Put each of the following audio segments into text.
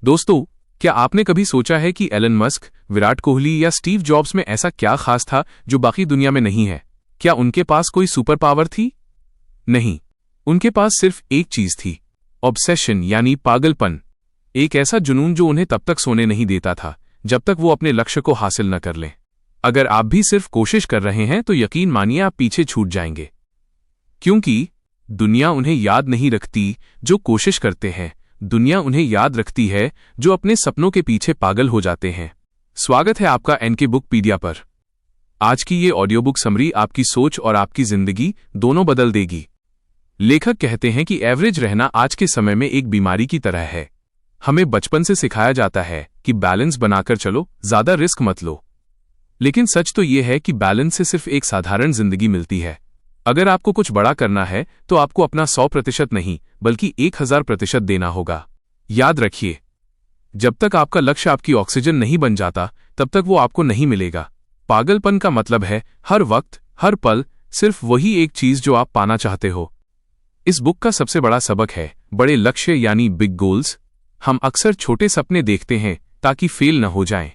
दोस्तों, क्या आपने कभी सोचा है कि एलन मस्क, विराट कोहली या स्टीव जॉब्स में ऐसा क्या खास था जो बाकी दुनिया में नहीं है? क्या उनके पास कोई सुपर पावर थी? नहीं, उनके पास सिर्फ एक चीज थी, ऑब्सेशन यानी पागलपन। एक ऐसा जुनून जो उन्हें तब तक सोने नहीं देता था जब तक वो अपने लक्ष्य को हासिल न कर लें। अगर आप भी सिर्फ कोशिश कर रहे हैं तो यकीन मानिए आप पीछे छूट जाएंगे, क्योंकि दुनिया उन्हें याद नहीं रखती जो कोशिश करते हैं, दुनिया उन्हें याद रखती है जो अपने सपनों के पीछे पागल हो जाते हैं। स्वागत है आपका एनके बुकपीडिया पर। आज की ये ऑडियो बुक समरी आपकी सोच और आपकी जिंदगी दोनों बदल देगी। लेखक कहते हैं कि एवरेज रहना आज के समय में एक बीमारी की तरह है। हमें बचपन से सिखाया जाता है कि बैलेंस बनाकर चलो, ज्यादा रिस्क मत लो। लेकिन सच तो यह है कि बैलेंस से सिर्फ एक साधारण जिंदगी मिलती है। अगर आपको कुछ बड़ा करना है तो आपको अपना 100% नहीं बल्कि 1000% देना होगा। याद रखिए, जब तक आपका लक्ष्य आपकी ऑक्सीजन नहीं बन जाता तब तक वो आपको नहीं मिलेगा। पागलपन का मतलब है हर वक्त, हर पल सिर्फ वही एक चीज जो आप पाना चाहते हो। इस बुक का सबसे बड़ा सबक है बड़े लक्ष्य यानी बिग गोल्स। हम अक्सर छोटे सपने देखते हैं ताकि फेल न हो जाएं।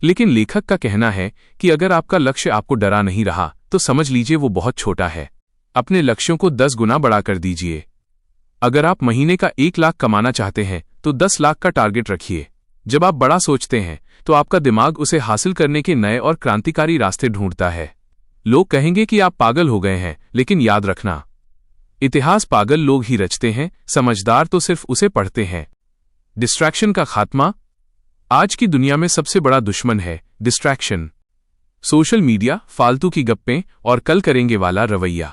लेकिन लेखक का कहना है कि अगर आपका लक्ष्य आपको डरा नहीं रहा तो समझ लीजिए वो बहुत छोटा है। अपने लक्ष्यों को 10 गुना बड़ा कर दीजिए। अगर आप महीने का 1 लाख कमाना चाहते हैं तो 10 लाख का टारगेट रखिए। जब आप बड़ा सोचते हैं तो आपका दिमाग उसे हासिल करने के नए और क्रांतिकारी रास्ते ढूंढता है। लोग कहेंगे कि आप पागल हो गए हैं, लेकिन याद रखना, इतिहास पागल लोग ही रचते हैं, समझदार तो सिर्फ उसे पढ़ते हैं। डिस्ट्रैक्शन का खात्मा। आज की दुनिया में सबसे बड़ा दुश्मन है डिस्ट्रैक्शन। सोशल मीडिया, फालतू की गप्पें और कल करेंगे वाला रवैया।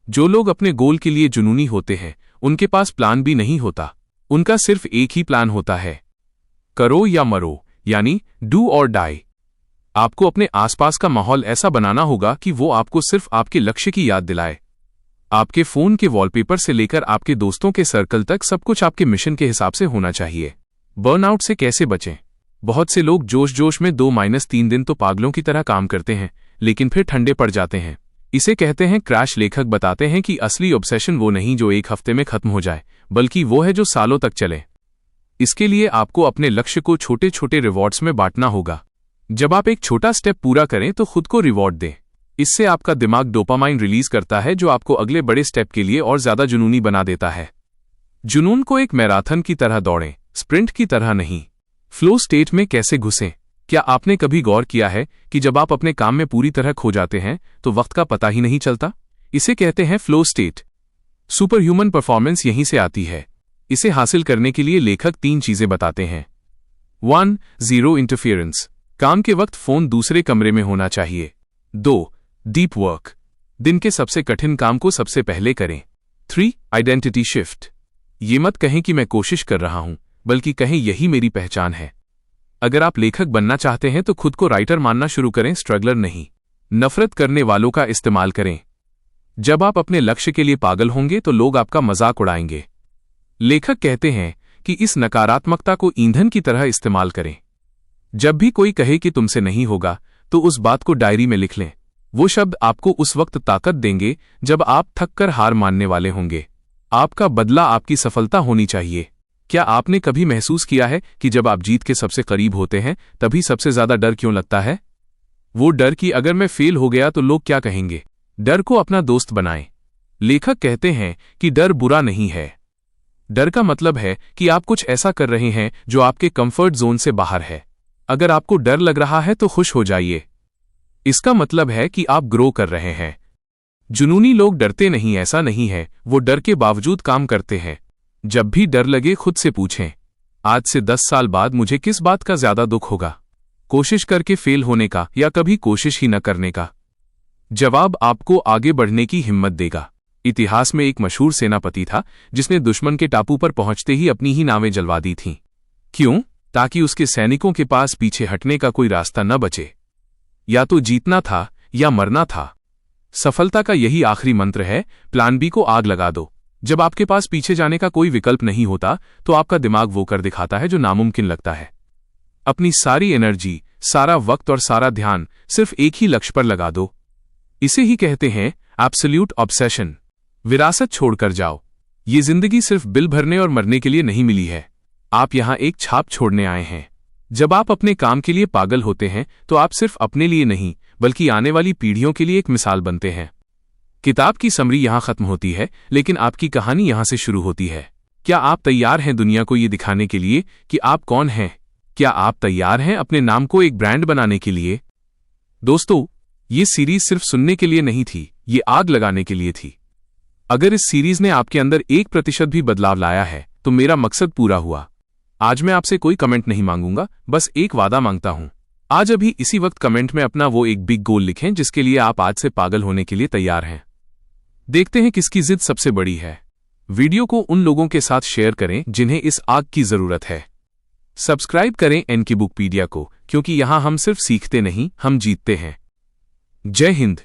जो लोग अपने गोल के लिए जुनूनी होते हैं उनके पास प्लान भी नहीं होता। उनका सिर्फ एक ही प्लान होता है, करो या मरो, यानी डू और डाई। आपको अपने आसपास का माहौल ऐसा बनाना होगा कि वो आपको सिर्फ आपके लक्ष्य की याद दिलाए। आपके फोन के वॉलपेपर से लेकर आपके दोस्तों के सर्कल तक सब कुछ आपके मिशन के हिसाब से होना चाहिए। बर्नआउट से कैसे बचें? बहुत से लोग जोश जोश में 2-3 दिन तो पागलों की तरह काम करते हैं, लेकिन फिर ठंडे पड़ जाते हैं। इसे कहते हैं क्रैश। लेखक बताते हैं कि असली ऑब्सेशन वो नहीं जो एक हफ्ते में खत्म हो जाए, बल्कि वो है जो सालों तक चले। इसके लिए आपको अपने लक्ष्य को छोटे छोटे रिवॉर्ड्स में बांटना होगा। जब आप एक छोटा स्टेप पूरा करें तो खुद को रिवॉर्ड दें। इससे आपका दिमाग डोपामाइन रिलीज करता है जो आपको अगले बड़े स्टेप के लिए और ज्यादा जुनूनी बना देता है। जुनून को एक मैराथन की तरह दौड़ें, स्प्रिंट की तरह नहीं। फ्लो स्टेट में कैसे घुसें? क्या आपने कभी गौर किया है कि जब आप अपने काम में पूरी तरह खो जाते हैं तो वक्त का पता ही नहीं चलता? इसे कहते हैं flow state. Super human performance यहीं से आती है। इसे हासिल करने के लिए लेखक 3 चीजें बताते हैं। 1. Zero interference. काम के वक्त फोन दूसरे कमरे में होना चाहिए। 2. Deep work. दिन के सबसे कठिन काम को सबसे पहले करें। 3. Identity shift. ये मत कहें कि मैं कोशिश कर रहा हूं, बल्कि कहें यही मेरी पहचान है। अगर आप लेखक बनना चाहते हैं तो खुद को राइटर मानना शुरू करें, स्ट्रगलर नहीं। नफरत करने वालों का इस्तेमाल करें। जब आप अपने लक्ष्य के लिए पागल होंगे तो लोग आपका मजाक उड़ाएंगे। लेखक कहते हैं कि इस नकारात्मकता को ईंधन की तरह इस्तेमाल करें। जब भी कोई कहे कि तुमसे नहीं होगा तो उस बात को डायरी में लिख लें। वो शब्द आपको उस वक्त ताकत देंगे जब आप थक कर हार मानने वाले होंगे। आपका बदला आपकी सफलता होनी चाहिए। क्या आपने कभी महसूस किया है कि जब आप जीत के सबसे करीब होते हैं तभी सबसे ज्यादा डर क्यों लगता है? वो डर कि अगर मैं फेल हो गया तो लोग क्या कहेंगे। डर को अपना दोस्त बनाएं। लेखक कहते हैं कि डर बुरा नहीं है। डर का मतलब है कि आप कुछ ऐसा कर रहे हैं जो आपके कंफर्ट जोन से बाहर है। अगर आपको डर लग रहा है तो खुश हो जाइए। इसका मतलब है कि आप ग्रो कर रहे हैं। जुनूनी लोग डरते नहीं, ऐसा नहीं है, वो डर के बावजूद काम करते हैं। जब भी डर लगे खुद से पूछें, आज से 10 साल बाद मुझे किस बात का ज्यादा दुख होगा, कोशिश करके फेल होने का या कभी कोशिश ही न करने का? जवाब आपको आगे बढ़ने की हिम्मत देगा। इतिहास में एक मशहूर सेनापति था जिसने दुश्मन के टापू पर पहुंचते ही अपनी ही नावें जलवा दी थीं। क्यों? ताकि उसके सैनिकों के पास पीछे हटने का कोई रास्ता न बचे। या तो जीतना था या मरना था। सफलता का यही आखिरी मंत्र है, प्लान बी को आग लगा दो। जब आपके पास पीछे जाने का कोई विकल्प नहीं होता तो आपका दिमाग वो कर दिखाता है जो नामुमकिन लगता है। अपनी सारी एनर्जी, सारा वक्त और सारा ध्यान सिर्फ एक ही लक्ष्य पर लगा दो। इसे ही कहते हैं एब्सोल्यूट ऑब्सेशन। विरासत छोड़कर जाओ। ये जिंदगी सिर्फ बिल भरने और मरने के लिए नहीं मिली है। आप यहाँ एक छाप छोड़ने आए हैं। जब आप अपने काम के लिए पागल होते हैं तो आप सिर्फ अपने लिए नहीं बल्कि आने वाली पीढ़ियों के लिए एक मिसाल बनते हैं। किताब की समरी यहाँ खत्म होती है, लेकिन आपकी कहानी यहाँ से शुरू होती है। क्या आप तैयार हैं दुनिया को ये दिखाने के लिए कि आप कौन हैं? क्या आप तैयार हैं अपने नाम को एक ब्रांड बनाने के लिए? दोस्तों, ये सीरीज सिर्फ सुनने के लिए नहीं थी, ये आग लगाने के लिए थी। अगर इस सीरीज ने आपके अंदर 1% भी बदलाव लाया है तो मेरा मकसद पूरा हुआ। आज मैं आपसे कोई कमेंट नहीं मांगूंगा, बस एक वादा मांगता हूं। आज अभी इसी वक्त कमेंट में अपना वो एक बिग गोल लिखें जिसके लिए आप आज से पागल होने के लिए तैयार हैं। देखते हैं किसकी जिद सबसे बड़ी है। वीडियो को उन लोगों के साथ शेयर करें जिन्हें इस आग की जरूरत है। सब्सक्राइब करें एनकी बुकपीडिया को, क्योंकि यहां हम सिर्फ सीखते नहीं, हम जीतते हैं। जय हिंद।